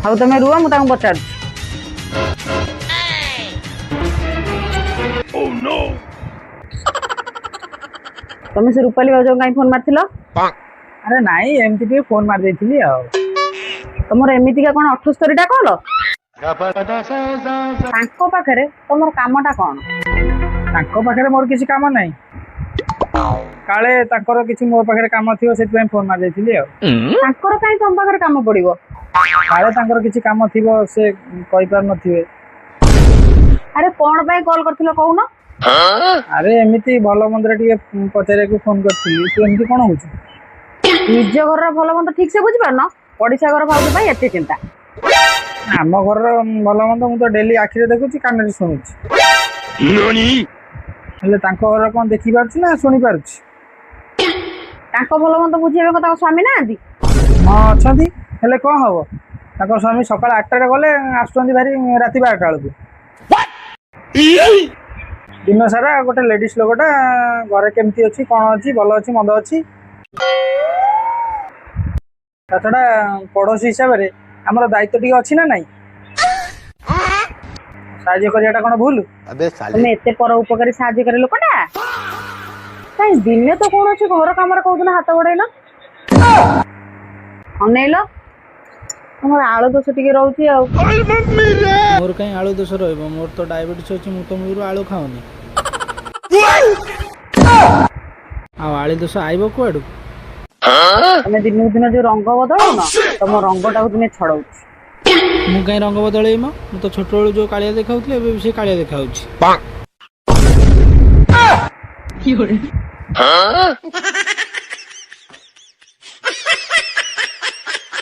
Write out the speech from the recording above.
ଆଉ ତମେ ରୁହ ମୁଁ ତାଙ୍କୁ ପଚାରୁଛି। ତମେ ସେ ରୂପାଲି ଭାଉଜଙ୍କୁ କାଇଁ ଫୋନ ମାରିଥିଲ? ଆରେ ନାଇଁ ଏମିତି ଟିକେ ଫୋନ ମାରି ଦେଇଥିଲି ଆଉ। ତମର ଏମିତିକା କଣ 78ଟା କଲ? ତାଙ୍କ ପାଖରେ ତମର କାମଟା କଣ? ତାଙ୍କ ପାଖରେ ମୋର କିଛି କାମ ନାହିଁ, କାଳେ ତାଙ୍କର କିଛି ମୋ ପାଖରେ କାମ ଥିବ ସେଥିପାଇଁ ଫୋନ ମାରି ଦେଇଥିଲି ଆଉ। ତାଙ୍କର କାଇଁ ତମ ପାଖରେ କାମ ପଡିବ? କାଳେ ତାଙ୍କର କିଛି କାମ ଥିବ ସେ କହିପାରୁନଥିବେ। ଆରେ କଣ ପାଇଁ କଲ୍ କରିଥିଲ କହୁନ? ଆରେ ଏମିତି ଭଲ ମନ୍ଦରେ ଟିକେ ପଚାରିବାକୁ ଫୋନ କରିଥିଲି। ତୁ ଏମିତି କଣ ହଉଛୁ? ନିଜ ଘରର ଭଲ ମନ୍ଦ ଠିକ ସେ ବୁଝିପାରୁନ, ପଡିଶା ଘର ଭାଉଜ ପାଇଁ ଏତେ ଚିନ୍ତା। ଆମ ଘରର ଭଲ ମନ୍ଦ ମୁଁ ତ ଡେଲି ଆଖିରେ ଦେଖୁଛି, କାନରେ ଶୁଣୁଛି। ହେଲେ ତାଙ୍କ ଘର କଣ ଦେଖିପାରୁଛି ନା ଶୁଣି ପାରୁଛି? ତାଙ୍କ ଭଲ ମନ୍ଦ ବୁଝିବା ପାଇଁ ତାଙ୍କ ସ୍ୱାମୀ ନାହାନ୍ତି? ହଁ ଅଛନ୍ତି, ହେଲେ କଣ ହବ? ତାଙ୍କ ସ୍ୱାମୀ ସକାଳ 8ଟାରେ ଗଲେ ଆସୁଛନ୍ତି ଭାରି ରାତି 12ଟା ବେଳକୁ। ଦିନ ସାରା ଗୋଟେ ଲେଡିସ୍ ଲୋକଟା ଘରେ କେମିତି ଅଛି, କଣ ଅଛି, ଭଲ ଅଛି, ମନ୍ଦ ଅଛି। ତା ଛଡା ପଡୋଶୀ ହିସାବରେ ଆମର ଦାୟିତ୍ୱ ଟିକେ ଅଛି ନା ନାଇଁ? ସାହାଯ୍ୟ କରିବାଟା କଣ ଭୁଲ? ତମେ ଏତେ ପର ଉପକାରୀ ସାହାଯ୍ୟକାରୀ ଲୋକଟା? କାଇଁ ଦିନେ ତ କୌଣସି ଘର କାମରେ କୋଉଦିନ ହାତ ବଢେଇଲ? ଅନେଇଲ, ତମର ଆଳୁ ଦୋଷ ଟିକେ ରହୁଛି ଆଉ। ମୋର କାଇଁ ଆଳୁ ଦୋଷ ରହିବ? ମୋର ତ ଡାଇବେଟିସ୍ ଅଛି, ମୁଁ ତ ମୂଳରୁ ଆଳୁ ଖାଉନି। ଆଉ ଆଳୁ ଦୋଷ ଆଇବ କୁଆଡୁ? ତମେ ଦିନକୁ ଦିନ ଯୋଉ ରଙ୍ଗ ବଦଳଉନ, ତମ ରଙ୍ଗଟାକୁ ଦିନେ ଛଡଉଛି। ମୁଁ କାଇଁ ରଙ୍ଗ ବଦଳେଇବି ମ? ମୁଁ ତ ଛୋଟବେଳୁ ଯୋଉ କାଳିଆ ଦେଖାଉଥିଲି ଏବେ ବି ସେ କାଳିଆ ଦେଖାଉଛି।